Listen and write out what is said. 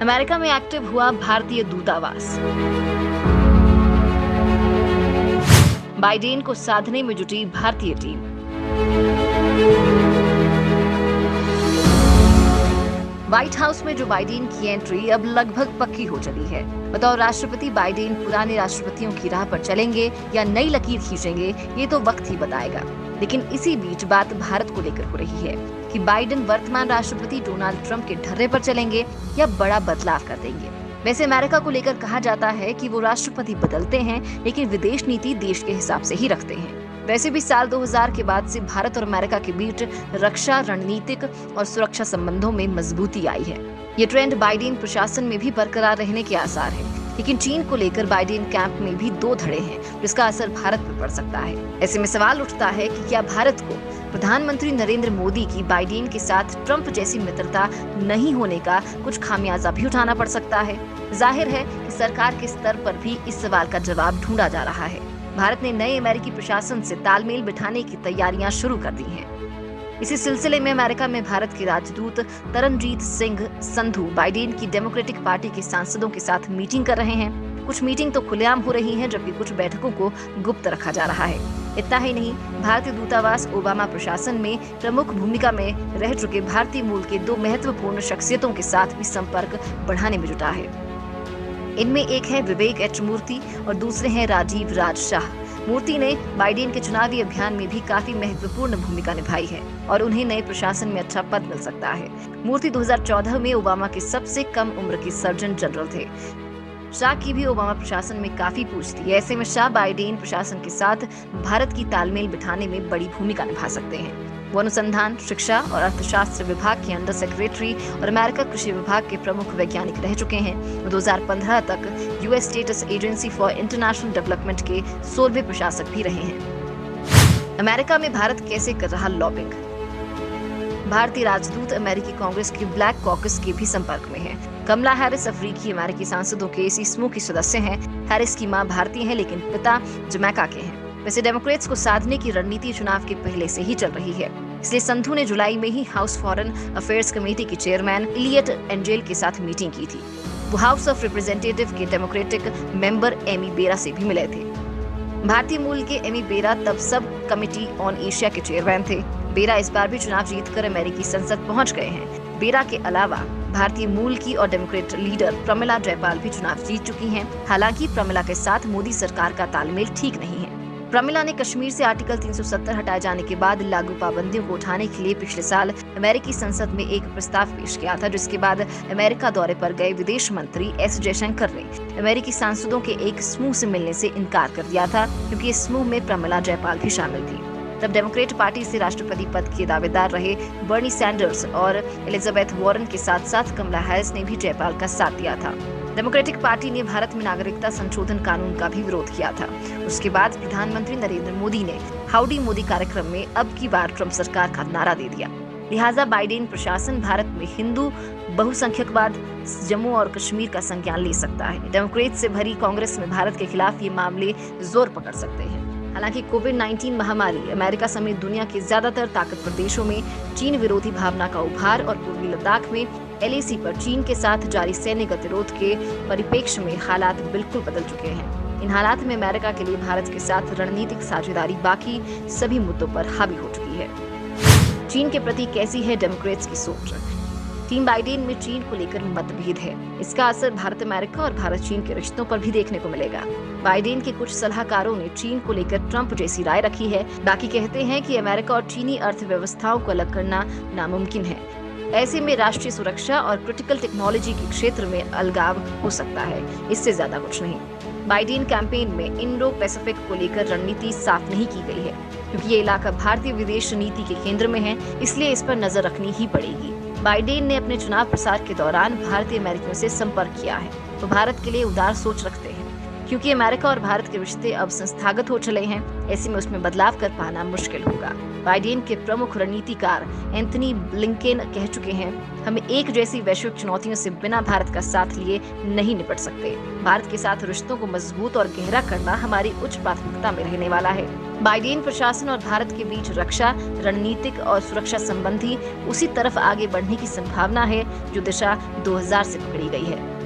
America में active हुआ भारतीय दूतावास। बाइडेन को साधने में जुटी भारतीय टीम। व्हाइट हाउस में जो बाइडेन की एंट्री अब लगभग पक्की हो चली है। बतौर राष्ट्रपति बाइडेन पुराने राष्ट्रपतियों की राह पर चलेंगे या नई लकीर खींचेंगे, ये तो वक्त ही बताएगा। लेकिन इसी बीच बात भारत को लेकर हो रही है कि बाइडेन वर्तमान राष्ट्रपति डोनाल्ड ट्रंप के ढर्रे पर चलेंगे या बड़ा बदलाव कर देंगे। वैसे अमेरिका को लेकर कहा जाता है कि वो राष्ट्रपति बदलते हैं, लेकिन विदेश नीति देश के हिसाब से ही रखते हैं। वैसे भी साल 2000 के बाद से भारत और अमेरिका के बीच रक्षा, रणनीतिक और सुरक्षा संबंधों में मजबूती आई है। ये ट्रेंड बाइडेन प्रशासन में भी बरकरार रहने के आसार है। लेकिन चीन को लेकर बाइडेन कैंप में भी दो धड़े हैं, जिसका असर भारत पर पड़ सकता है। ऐसे में सवाल उठता है कि क्या भारत को प्रधानमंत्री नरेंद्र मोदी की बाइडेन के साथ ट्रंप जैसी मित्रता नहीं होने का कुछ खामियाजा भी उठाना पड़ सकता है। जाहिर है कि सरकार के स्तर पर भी इस सवाल का जवाब ढूंढा जा रहा है। भारत ने नए अमेरिकी प्रशासन से तालमेल बिठाने की तैयारियां शुरू कर दी हैं। इसी सिलसिले में अमेरिका में भारत के राजदूत तरनजीत सिंह संधू बाइडेन की डेमोक्रेटिक पार्टी के सांसदों के साथ मीटिंग कर रहे हैं। कुछ मीटिंग तो खुलेआम हो रही हैं, जबकि कुछ बैठकों को गुप्त रखा जा रहा है। इतना ही नहीं, भारतीय दूतावास ओबामा प्रशासन में प्रमुख भूमिका में रह चुके भारतीय मूल के दो महत्वपूर्ण शख्सियतों के साथ भी संपर्क बढ़ाने में जुटा है। इनमें एक है विवेक एच मूर्ति और दूसरे हैं राजीव राज शाह। मूर्ति ने बाइडेन के चुनावी अभियान में भी काफी महत्वपूर्ण भूमिका निभाई है और उन्हें नए प्रशासन में अच्छा पद मिल सकता है। मूर्ति 2014 में ओबामा के सबसे कम उम्र के सर्जन जनरल थे। शाह की भी ओबामा प्रशासन में काफी पूछ थी। ऐसे में शाह बाइडेन प्रशासन के साथ भारत की तालमेल बिठाने में बड़ी भूमिका निभा सकते हैं। वो अनुसंधान, शिक्षा और अर्थशास्त्र विभाग के अंडर सेक्रेटरी और अमेरिका कृषि विभाग के प्रमुख वैज्ञानिक रह चुके हैं। वो 2015 तक US states agency for international development के 16वें प्रशासक भी रहे हैं। अमेरिका में भारत कैसे कर रहा लॉबिंग। भारतीय राजदूत अमेरिकी कांग्रेस के ब्लैक कॉकस के भी संपर्क में हैं। कमला हैरिस अफ्रीकी अमेरिकी सांसदों के इसी समूह की सदस्य हैं। हैरिस की मां भारतीय है, लेकिन पिता जमैका के हैं। वैसे डेमोक्रेट्स को साधने की रणनीति चुनाव के पहले से ही चल रही है। इसलिए संधू ने जुलाई में ही हाउस फॉरेन अफेयर्स कमेटी के चेयरमैन इलियट एंजेल के साथ मीटिंग की थी। वो हाउस ऑफ रिप्रेजेंटेटिव के डेमोक्रेटिक मेंबर एमी बेरा से भी मिले थे। भारतीय मूल के एमी बेरा तब सब कमेटी ऑन एशिया के चेयरमैन थे। बेरा इस बार भी चुनाव जीतकर अमेरिकी संसद पहुंच गए हैं। बेरा के अलावा भारतीय मूल की और डेमोक्रेट लीडर प्रमिला जयपाल भी चुनाव जीत चुकी हैं। हालांकि प्रमिला के साथ मोदी सरकार का तालमेल ठीक नहीं है। प्रमिला ने कश्मीर से आर्टिकल 370 हटाए जाने के बाद लागू पाबंदियों को उठाने के लिए पिछले साल अमेरिकी संसद में एक प्रस्ताव पेश किया था, जिसके बाद अमेरिका दौरे पर गए विदेश मंत्री एस जयशंकर ने अमेरिकी सांसदों के एक समूह से मिलने से इनकार कर दिया था, क्योंकि इस समूह में प्रमिला जयपाल भी शामिल थी। तब डेमोक्रेट पार्टी से राष्ट्रपति पद के दावेदार रहे बर्नी सैंडर्स और एलिजाबेथ वॉरेन के साथ साथ कमला हैरिस ने भी जयपाल का साथ दिया था। डेमोक्रेटिक पार्टी ने भारत में नागरिकता संशोधन कानून का भी विरोध किया था। उसके बाद प्रधानमंत्री नरेंद्र मोदी ने हाउडी मोदी कार्यक्रम में अब की बार ट्रंप सरकार का नारा दे दिया। लिहाजा बाइडेन प्रशासन भारत में हिंदू बहुसंख्यकवाद, जम्मू और कश्मीर का संज्ञान ले सकता है। डेमोक्रेट से भरी कांग्रेस में भारत के खिलाफ ये मामले जोर पकड़ सकते हैं। हालांकि कोविड-19 महामारी अमेरिका समेत दुनिया के ज्यादातर ताकतवर देशों में चीन विरोधी भावना का उभार और पूर्वी लद्दाख में LAC पर चीन के साथ जारी सैन्य गतिरोध के परिप्रेक्ष्य में हालात बिल्कुल बदल चुके हैं। इन हालात में अमेरिका के लिए भारत के साथ रणनीतिक साझेदारी बाकी सभी मुद्दों पर हावी हो चुकी है। चीन के प्रति कैसी है डेमोक्रेट्स की सोच। टीम बाइडेन में चीन को लेकर मतभेद है। इसका असर भारत अमेरिका और भारत चीन के रिश्तों पर भी देखने को मिलेगा। बाइडेन के कुछ सलाहकारों ने चीन को लेकर ट्रंप जैसी राय रखी है। बाकी कहते हैं कि अमेरिका और चीनी अर्थव्यवस्थाओं को अलग करना नामुमकिन है। ऐसे में राष्ट्रीय सुरक्षा और क्रिटिकल टेक्नोलॉजी के क्षेत्र में अलगाव हो सकता है, इससे ज्यादा कुछ नहीं। बाइडेन कैंपेन में इंडो पैसिफिक को लेकर रणनीति साफ नहीं की गई है, क्योंकि ये इलाका भारतीय विदेश नीति के केंद्र में है, इसलिए इस पर नजर रखनी ही पड़ेगी। बाइडेन ने अपने चुनाव प्रचार के दौरान भारतीय अमेरिकियों से संपर्क किया है, तो भारत के लिए उदार सोच रखते हैं। क्योंकि अमेरिका और भारत के रिश्ते अब संस्थागत हो चले हैं, ऐसे में उसमें बदलाव कर पाना मुश्किल होगा। बाइडेन के प्रमुख रणनीतिकार एंथनी ब्लिंकेन कह चुके हैं, हम एक जैसी वैश्विक चुनौतियों से बिना भारत का साथ लिए नहीं निपट सकते। भारत के साथ रिश्तों को मजबूत और गहरा करना हमारी उच्च प्राथमिकता में रहने वाला है। बाइडेन प्रशासन और भारत के बीच रक्षा, रणनीतिक और सुरक्षा संबंधी उसी तरफ आगे बढ़ने की संभावना है जो दिशा 2000 से पकड़ी गई है।